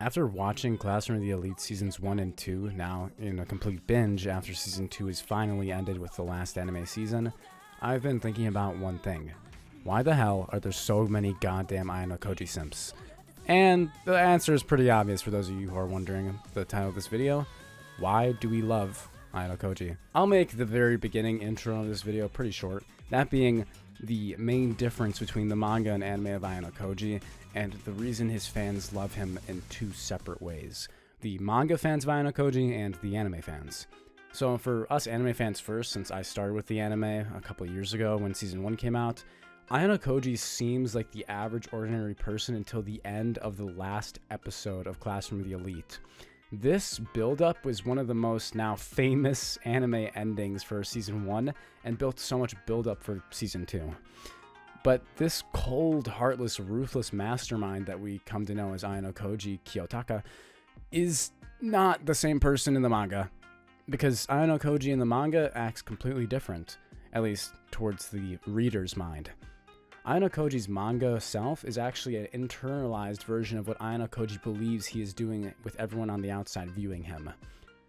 After watching Classroom of the Elite Seasons 1 and 2, now in a complete binge after Season 2 is finally ended with the last anime season, I've been thinking about one thing. Why the hell are there so many goddamn Ayanokoji simps? And the answer is pretty obvious for those of you who are wondering the title of this video. Why do we love Ayanokoji? I'll make the very beginning intro of this video pretty short, that being the main difference between the manga and anime of Ayanokoji, and the reason his fans love him in two separate ways. The manga fans of Ayanokoji and the anime fans. So for us anime fans first, since I started with the anime a couple of years ago when Season 1 came out, Ayanokoji seems like the average ordinary person until the end of the last episode of Classroom of the Elite. This build-up was one of the most now famous anime endings for Season 1 and built so much build-up for Season 2. But this cold, heartless, ruthless mastermind that we come to know as Ayanokoji Kiyotaka is not the same person in the manga, because Ayanokoji in the manga acts completely different, at least towards the reader's mind. Ayanokoji's manga self is actually an internalized version of what Ayanokoji believes he is doing with everyone on the outside viewing him.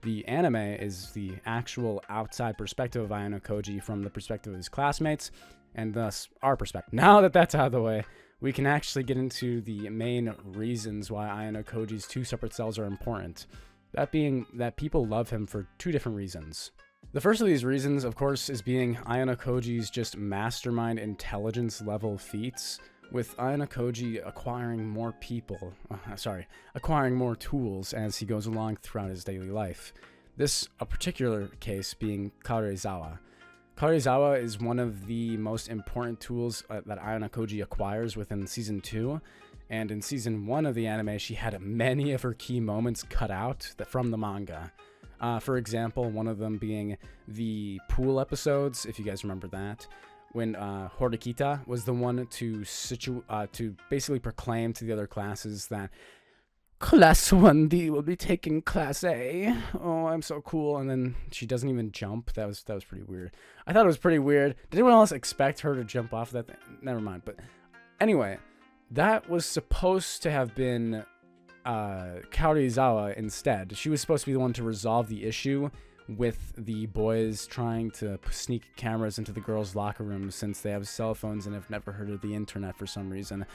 The anime is the actual outside perspective of Ayanokoji from the perspective of his classmates, and thus our perspective. Now that that's out of the way, we can actually get into the main reasons why Ayanokoji's two separate selves are important. That being that people love him for two different reasons. The first of these reasons, of course, is being Ayanokoji's just mastermind intelligence level feats, with Ayanokoji acquiring more tools as he goes along throughout his daily life. This a particular case being Karezawa. Karezawa is one of the most important tools that Ayanokoji acquires within Season 2, and in Season 1 of the anime, she had many of her key moments cut out from the manga. For example, one of them being the pool episodes, if you guys remember that, when Horikita was the one to basically proclaim to the other classes that Class 1D will be taking Class A. Oh, I'm so cool. And then she doesn't even jump. That was pretty weird. I thought it was pretty weird. Did anyone else expect her to jump off that thing? Never mind. But anyway, that was supposed to have been Kaorizawa instead. She was supposed to be the one to resolve the issue with the boys trying to sneak cameras into the girls' locker rooms since they have cell phones and have never heard of the internet for some reason.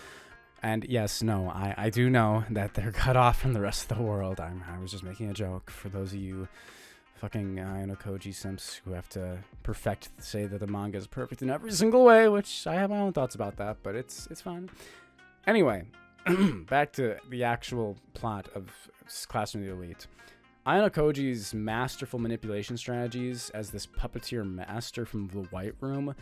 And yes, no, I do know that they're cut off from the rest of the world. I was just making a joke for those of you fucking Ayanokoji simps who have to say that the manga is perfect in every single way, which I have my own thoughts about that, but it's fine. Anyway, back to the actual plot of Classroom of the Elite. Ayanokoji's masterful manipulation strategies as this puppeteer master from the White Room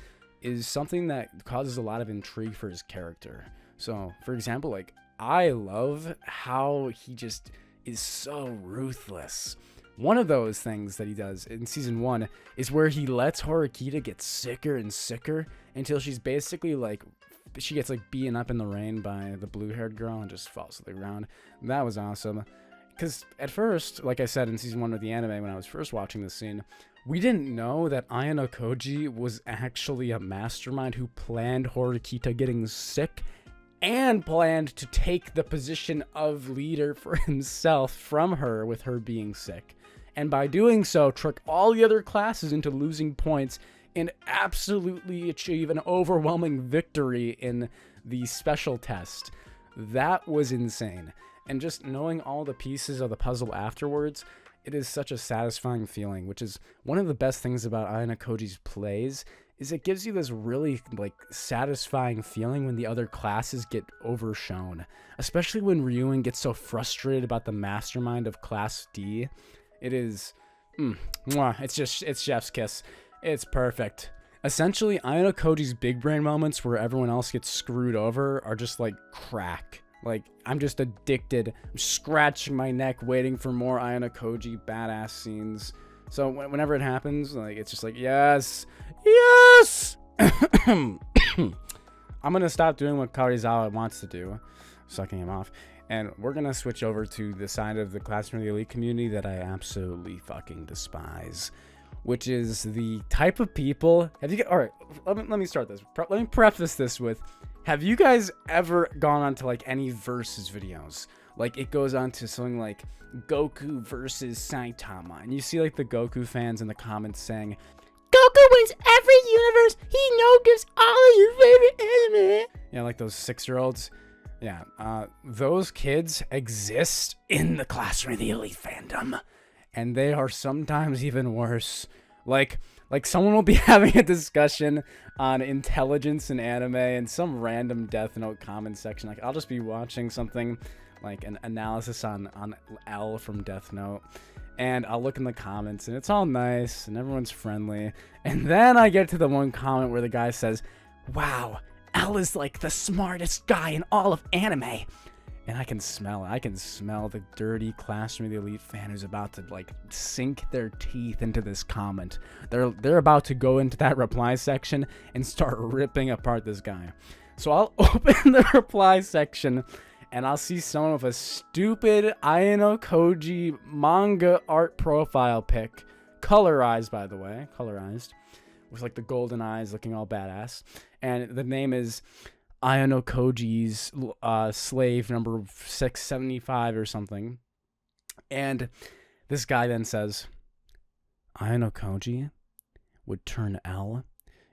is something that causes a lot of intrigue for his character. So, for example, I love how he just is so ruthless. One of those things that he does in Season 1 is where he lets Horikita get sicker and sicker until she's basically she gets beaten up in the rain by the blue-haired girl and just falls to the ground. That was awesome. Because at first, like I said in Season 1 of the anime when I was first watching this scene, we didn't know that Ayanokoji was actually a mastermind who planned Horikita getting sick and planned to take the position of leader for himself from her with her being sick. And by doing so, trick all the other classes into losing points and absolutely achieve an overwhelming victory in the special test. That was insane. And just knowing all the pieces of the puzzle afterwards, it is such a satisfying feeling, which is one of the best things about Ayanokoji's plays, is it gives you this really satisfying feeling when the other classes get overshown. Especially when Ryuen gets so frustrated about the mastermind of Class D. It is, it's chef's kiss. It's perfect. Essentially, Ayanokoji's big brain moments where everyone else gets screwed over are just crack. I'm just addicted. I'm scratching my neck waiting for more Ayanokoji badass scenes. So whenever it happens, it's just yes! Yes! I'm gonna stop doing what Kaorizawa wants to do, sucking him off, and we're gonna switch over to the side of the Classroom of the Elite community that I absolutely fucking despise, which is the type of people. Alright, let me start this. Let me preface this with, have you guys ever gone onto any versus videos? Like, it goes on to something like Goku versus Saitama. And you see, like, the Goku fans in the comments saying, Goku wins every universe. He no-gives all of your favorite anime. Yeah, like those 6-year-olds. Yeah, those kids exist in the classroom of the elite fandom. And they are sometimes even worse. Like someone will be having a discussion on intelligence in anime in some random Death Note comment section. Like, I'll just be watching something like an analysis on L from Death Note, and I'll look in the comments, and it's all nice, and everyone's friendly. And then I get to the one comment where the guy says, wow, L is like the smartest guy in all of anime. And I can smell it. I can smell the dirty classroom of the elite fan who's about to, like, sink their teeth into this comment. They're about to go into that reply section and start ripping apart this guy. So I'll open the reply section, and I'll see someone with a stupid Ayanokoji manga art profile pic. Colorized, by the way. Colorized. With, like, the golden eyes looking all badass. And the name is Ayanokoji's slave number 675 or something. And this guy then says, Ayanokoji would turn L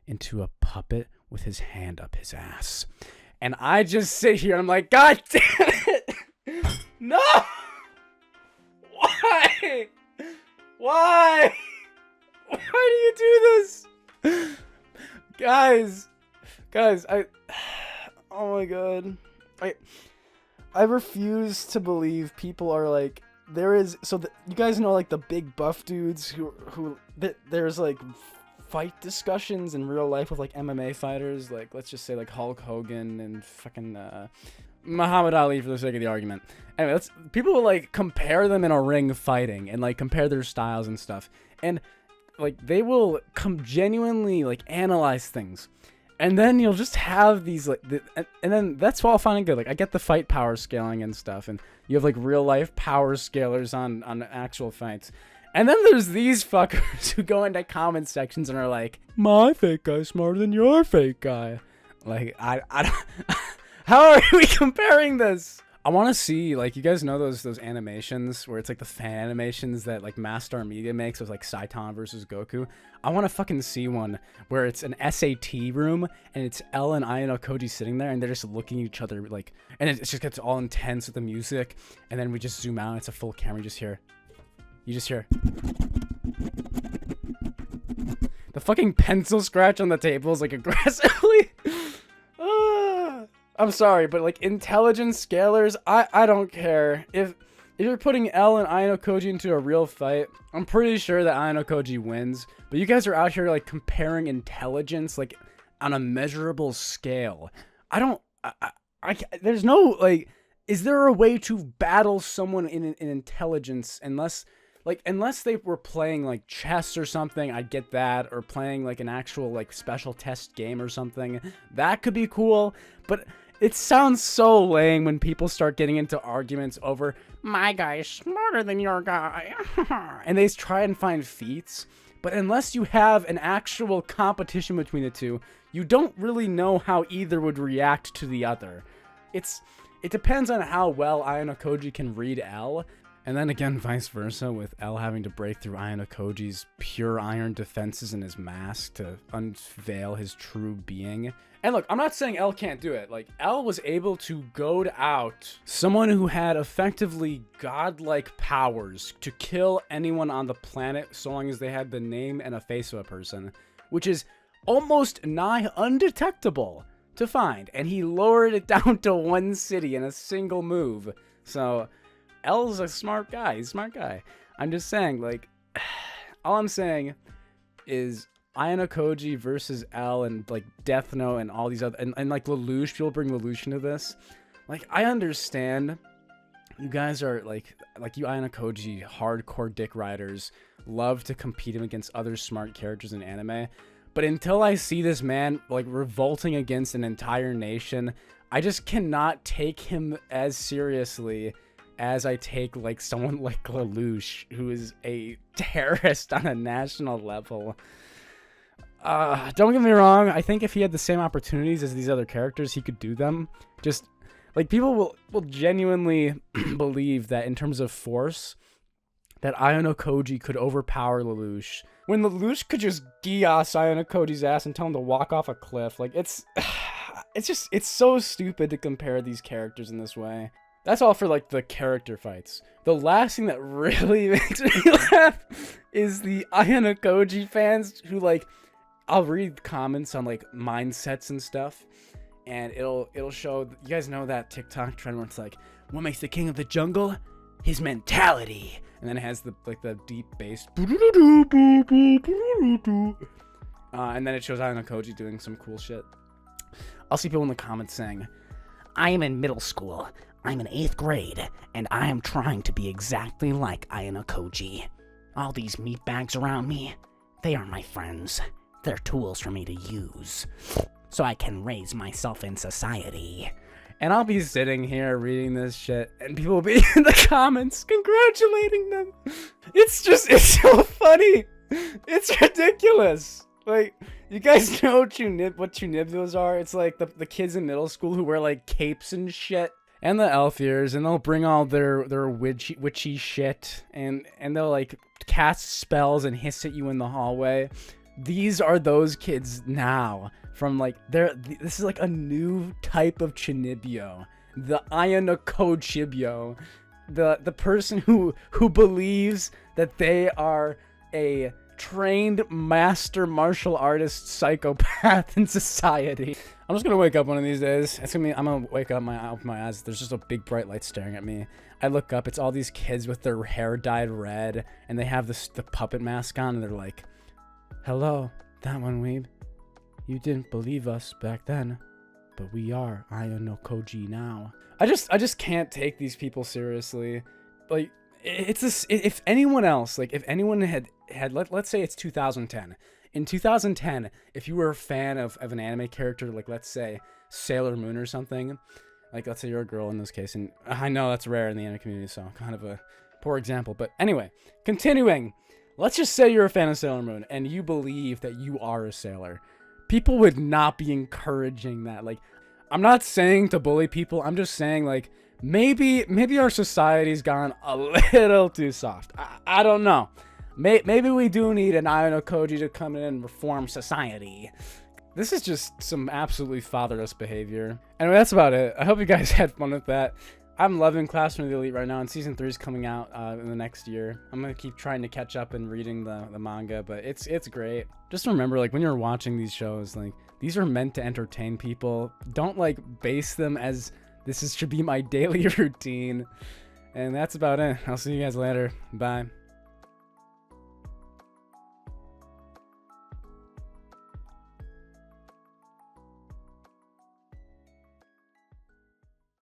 into a puppet with his hand up his ass. And I just sit here and I'm like, God damn it! No! Why? Why? Why do you do this? Guys, oh my God. I refuse to believe people are like, you guys know, like, the big buff dudes who there's like fight discussions in real life with like MMA fighters, like, let's just say like Hulk Hogan and fucking Muhammad Ali for the sake of the argument. Anyway, people will like compare them in a ring fighting and like compare their styles and stuff. And like they will genuinely like analyze things. And then you'll just have these, like, and then that's all fine and good. Like, I get the fight power scaling and stuff, and you have, like, real-life power scalers on actual fights. And then there's these fuckers who go into comment sections and are like, my fake guy's smarter than your fake guy. Like, I don't, how are we comparing this? I want to see, like, you guys know those animations where it's, like, the fan animations that, like, Master Media makes with, like, Saitama versus Goku. I want to fucking see one where it's an SAT room and it's L and Ayanokoji sitting there and they're just looking at each other, like, and it just gets all intense with the music, and then we just zoom out and it's a full camera. You just hear the fucking pencil scratch on the tables, like, aggressively. I'm sorry, but like intelligence scalers, I don't care. If you're putting L and Ayanokoji into a real fight, I'm pretty sure that Ayanokoji wins. But you guys are out here like comparing intelligence like on a measurable scale. There's no, like, is there a way to battle someone in intelligence unless they were playing like chess or something? I get that, or playing like an actual like special test game or something. That could be cool, but it sounds so lame when people start getting into arguments over, my guy is smarter than your guy. And they try and find feats. But unless you have an actual competition between the two, you don't really know how either would react to the other. It depends on how well Ayanokoji can read L. And then again, vice versa, with L having to break through Ayanokoji's pure iron defenses and his mask to unveil his true being. And look, I'm not saying L can't do it. Like, L was able to goad out someone who had effectively godlike powers to kill anyone on the planet so long as they had the name and a face of a person, which is almost nigh undetectable to find. And he lowered it down to one city in a single move. So L's a smart guy. He's a smart guy. I'm just saying, like, all I'm saying is Ayanokoji versus L and like Death Note and all these other and like Lelouch. People bring Lelouch into this. Like, I understand you guys are like you Ayanokoji hardcore dick riders love to compete him against other smart characters in anime. But until I see this man like revolting against an entire nation, I just cannot take him as seriously as I take like someone like Lelouch, who is a terrorist on a national level. Don't get me wrong, I think if he had the same opportunities as these other characters, he could do them. Just Like, people will genuinely believe that in terms of force, that Ayanokoji could overpower Lelouch, when Lelouch could just Geass Ayanokoji's ass and tell him to walk off a cliff. Like, it's so stupid to compare these characters in this way. That's all for, like, the character fights. The last thing that really makes me laugh is the Ayanokoji fans who, like, I'll read comments on, like, mindsets and stuff, and it'll show, you guys know that TikTok trend where it's like, what makes the king of the jungle? His mentality. And then it has the deep bass. And then it shows Ayanokoji doing some cool shit. I'll see people in the comments saying, I am in middle school. I'm in 8th grade, and I am trying to be exactly like Ayanokoji. All these meatbags around me, they are my friends. They're tools for me to use, so I can raise myself in society. And I'll be sitting here reading this shit, and people will be in the comments congratulating them. It's so funny. It's ridiculous. Like, you guys know what chunibios are? It's like the kids in middle school who wear, like, capes and shit. And the elf ears, and they'll bring all their witchy shit, and they'll, like, cast spells and hiss at you in the hallway. These are those kids now. From, like, this is like a new type of chunibyo, the Ayanokoji, the person who believes that they are a trained master martial artist psychopath in society. I'm just gonna wake up one of these days. I'm gonna wake up, open my eyes. There's just a big bright light staring at me. I look up. It's all these kids with their hair dyed red, and they have the puppet mask on, and they're like, "Hello, that one, weeb. You didn't believe us back then, but we are Ayanokoji now." I just can't take these people seriously. Like, it's this. If anyone else, like, if anyone had let's say it's 2010. In 2010, if you were a fan of an anime character, like, let's say Sailor Moon or something, like, let's say you're a girl in this case, and I know that's rare in the anime community, so kind of a poor example. But anyway, continuing. Let's just say you're a fan of Sailor Moon and you believe that you are a sailor. People would not be encouraging that. Like, I'm not saying to bully people. I'm just saying, like, maybe our society's gone a little too soft. I don't know. Maybe we do need an Ayanokoji to come in and reform society. This is just some absolutely fatherless behavior. Anyway, that's about it. I hope you guys had fun with that. I'm loving Classroom of the Elite right now, and season 3 is coming out in the next year. I'm gonna keep trying to catch up and reading the manga, but it's great. Just remember, like, when you're watching these shows, like, these are meant to entertain people. Don't, like, base them as should be my daily routine. And that's about it. I'll see you guys later. Bye.